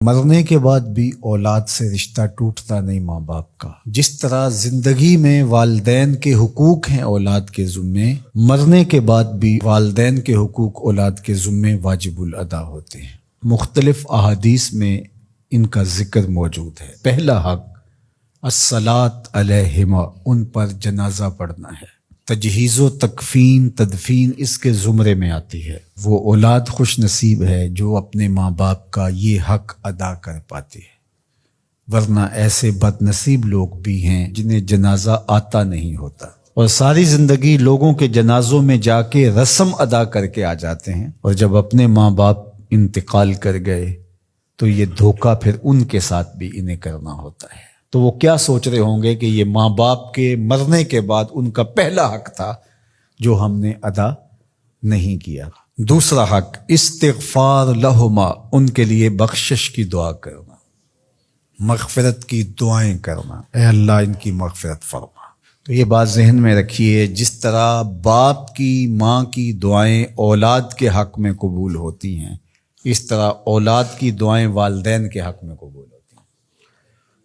مرنے کے بعد بھی اولاد سے رشتہ ٹوٹتا نہیں ماں باپ کا۔ جس طرح زندگی میں والدین کے حقوق ہیں اولاد کے ذمے، مرنے کے بعد بھی والدین کے حقوق اولاد کے ذمے واجب الادا ہوتے ہیں۔ مختلف احادیث میں ان کا ذکر موجود ہے۔ پہلا حق الصلاۃ علیہما، ان پر جنازہ پڑھنا ہے۔ تجہیز و تکفین تدفین اس کے زمرے میں آتی ہے۔ وہ اولاد خوش نصیب ہے جو اپنے ماں باپ کا یہ حق ادا کر پاتی ہے، ورنہ ایسے بد نصیب لوگ بھی ہیں جنہیں جنازہ آتا نہیں ہوتا اور ساری زندگی لوگوں کے جنازوں میں جا کے رسم ادا کر کے آ جاتے ہیں، اور جب اپنے ماں باپ انتقال کر گئے تو یہ دھوکہ پھر ان کے ساتھ بھی انہیں کرنا ہوتا ہے۔ تو وہ کیا سوچ رہے ہوں گے کہ یہ ماں باپ کے مرنے کے بعد ان کا پہلا حق تھا جو ہم نے ادا نہیں کیا۔ دوسرا حق استغفار لہما، ان کے لیے بخشش کی دعا کرنا، مغفرت کی دعائیں کرنا، اے اللہ ان کی مغفرت فرما۔ تو یہ بات ذہن میں رکھیے، جس طرح باپ کی ماں کی دعائیں اولاد کے حق میں قبول ہوتی ہیں، اس طرح اولاد کی دعائیں والدین کے حق میں قبول ہوتی ہیں۔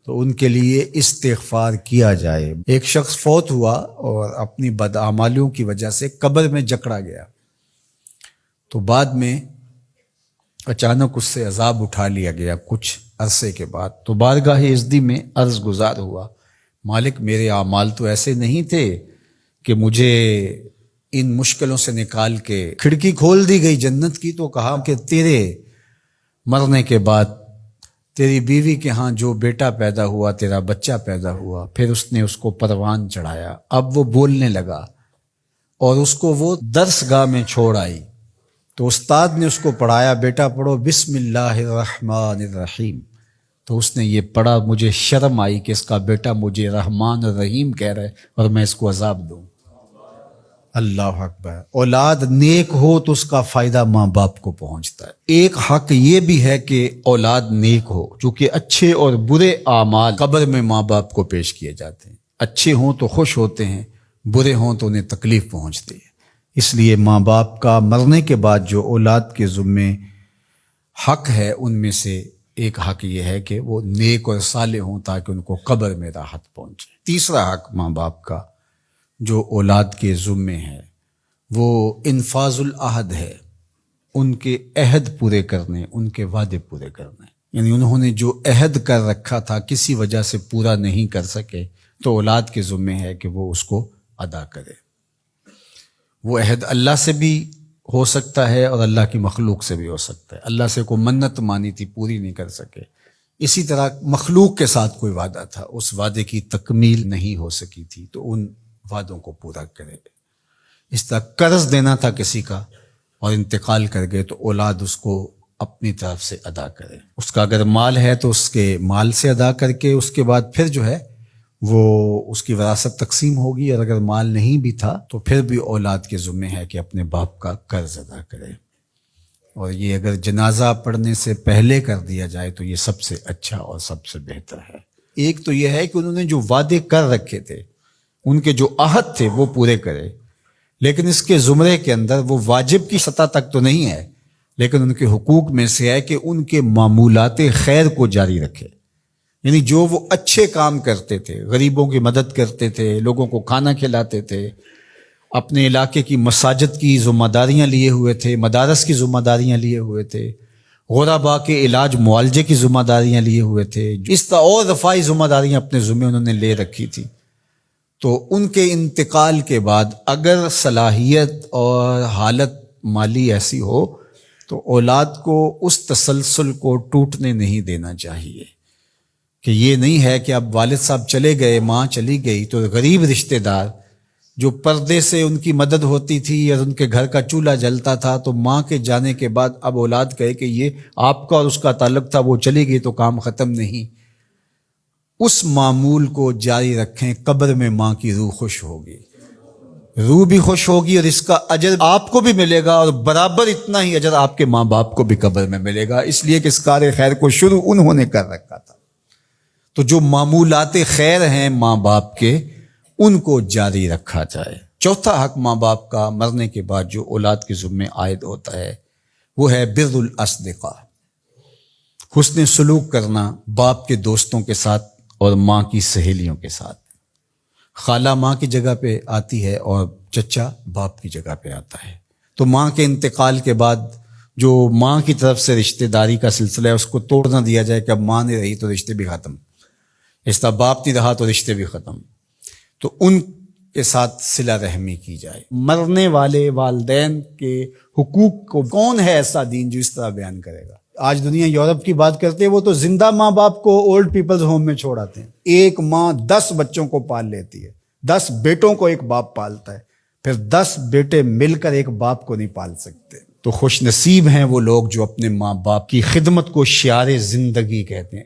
تو ان کے لیے استغفار کیا جائے۔ ایک شخص فوت ہوا اور اپنی بدعمالیوں کی وجہ سے قبر میں جکڑا گیا، تو بعد میں اچانک اس سے عذاب اٹھا لیا گیا کچھ عرصے کے بعد۔ تو بارگاہ عزدی میں عرض گزار ہوا، مالک میرے اعمال تو ایسے نہیں تھے کہ مجھے ان مشکلوں سے نکال کے کھڑکی کھول دی گئی جنت کی، تو کہا کہ تیرے مرنے کے بعد تیری بیوی کے ہاں جو بیٹا پیدا ہوا، تیرا بچہ پیدا ہوا، پھر اس نے اس کو پروان چڑھایا، اب وہ بولنے لگا اور اس کو وہ درس گاہ میں چھوڑ آئی، تو استاد نے اس کو پڑھایا، بیٹا پڑھو بسم اللہ الرحمن الرحیم، تو اس نے یہ پڑھا، مجھے شرم آئی کہ اس کا بیٹا مجھے رحمان الرحیم کہہ رہا ہے اور میں اس کو عذاب دوں۔ اللہ اکبر۔ اولاد نیک ہو تو اس کا فائدہ ماں باپ کو پہنچتا ہے۔ ایک حق یہ بھی ہے کہ اولاد نیک ہو، چونکہ اچھے اور برے اعمال قبر میں ماں باپ کو پیش کیے جاتے ہیں۔ اچھے ہوں تو خوش ہوتے ہیں، برے ہوں تو انہیں تکلیف پہنچتی ہے۔ اس لیے ماں باپ کا مرنے کے بعد جو اولاد کے ذمے حق ہے، ان میں سے ایک حق یہ ہے کہ وہ نیک اور صالح ہوں تاکہ ان کو قبر میں راحت پہنچے۔ تیسرا حق ماں باپ کا جو اولاد کے ذمے ہے وہ انفاذ العہد ہے، ان کے عہد پورے کرنے، ان کے وعدے پورے کرنے۔ یعنی انہوں نے جو عہد کر رکھا تھا کسی وجہ سے پورا نہیں کر سکے، تو اولاد کے ذمے ہے کہ وہ اس کو ادا کرے۔ وہ عہد اللہ سے بھی ہو سکتا ہے اور اللہ کی مخلوق سے بھی ہو سکتا ہے۔ اللہ سے کوئی منت مانی تھی، پوری نہیں کر سکے، اسی طرح مخلوق کے ساتھ کوئی وعدہ تھا، اس وعدے کی تکمیل نہیں ہو سکی تھی، تو ان وعدوں کو پورا کرے۔ اس طرح قرض دینا تھا کسی کا اور انتقال کر گئے، تو اولاد اس کو اپنی طرف سے ادا کرے۔ اس کا اگر مال ہے تو اس کے مال سے ادا کر کے اس کے بعد پھر جو ہے وہ اس کی وراثت تقسیم ہوگی، اور اگر مال نہیں بھی تھا تو پھر بھی اولاد کے ذمہ ہے کہ اپنے باپ کا قرض ادا کرے، اور یہ اگر جنازہ پڑھنے سے پہلے کر دیا جائے تو یہ سب سے اچھا اور سب سے بہتر ہے۔ ایک تو یہ ہے کہ انہوں نے جو وعدے کر رکھے تھے، ان کے جو عہد تھے وہ پورے کرے، لیکن اس کے زمرے کے اندر وہ واجب کی سطح تک تو نہیں ہے، لیکن ان کے حقوق میں سے ہے کہ ان کے معمولات خیر کو جاری رکھے۔ یعنی جو وہ اچھے کام کرتے تھے، غریبوں کی مدد کرتے تھے، لوگوں کو کھانا کھلاتے تھے، اپنے علاقے کی مساجد کی ذمہ داریاں لیے ہوئے تھے، مدارس کی ذمہ داریاں لیے ہوئے تھے، غرباء کے علاج معالجے کی ذمہ داریاں لیے ہوئے تھے، اس طرح اور رفاعی ذمہ داریاں اپنے ذمہ انہوں نے لے رکھی تھی، تو ان کے انتقال کے بعد اگر صلاحیت اور حالت مالی ایسی ہو تو اولاد کو اس تسلسل کو ٹوٹنے نہیں دینا چاہیے، کہ یہ نہیں ہے کہ اب والد صاحب چلے گئے، ماں چلی گئی، تو غریب رشتہ دار جو پردے سے ان کی مدد ہوتی تھی یا ان کے گھر کا چولہا جلتا تھا، تو ماں کے جانے کے بعد اب اولاد کہے کہ یہ آپ کا اور اس کا تعلق تھا، وہ چلی گئی تو کام ختم نہیں۔ اس معمول کو جاری رکھیں، قبر میں ماں کی روح خوش ہوگی، روح بھی خوش ہوگی، اور اس کا اجر آپ کو بھی ملے گا، اور برابر اتنا ہی اجر آپ کے ماں باپ کو بھی قبر میں ملے گا، اس لیے کہ اس کار خیر کو شروع انہوں نے کر رکھا تھا۔ تو جو معمولات خیر ہیں ماں باپ کے، ان کو جاری رکھا جائے۔ چوتھا حق ماں باپ کا مرنے کے بعد جو اولاد کے ذمے عائد ہوتا ہے وہ ہے بر الاصدقاء، حسن سلوک کرنا باپ کے دوستوں کے ساتھ اور ماں کی سہیلیوں کے ساتھ. خالہ ماں کی جگہ پہ آتی ہے اور چچا باپ کی جگہ پہ آتا ہے. تو ماں کے انتقال کے بعد جو ماں کی طرف سے رشتہ داری کا سلسلہ ہے اس کو توڑ نہ دیا جائے کہ اب ماں نہیں رہی تو رشتے بھی ختم، اس طرح باپ نہیں رہا تو رشتے بھی ختم. تو ان کے ساتھ صلہ رحمی کی جائے. مرنے والے والدین کے حقوق کو کون ہے ایسا دین جو اس طرح بیان کرے گا؟ آج دنیا یورپ کی بات کرتے ہیں، وہ تو زندہ ماں باپ کو اولڈ پیپلز ہوم میں چھوڑ آتے ہیں. ایک ماں 10 بچوں کو پال لیتی ہے، 10 بیٹوں کو ایک باپ پالتا ہے، پھر 10 بیٹے مل کر ایک باپ کو نہیں پال سکتے. تو خوش نصیب ہیں وہ لوگ جو اپنے ماں باپ کی خدمت کو شعار زندگی کہتے ہیں.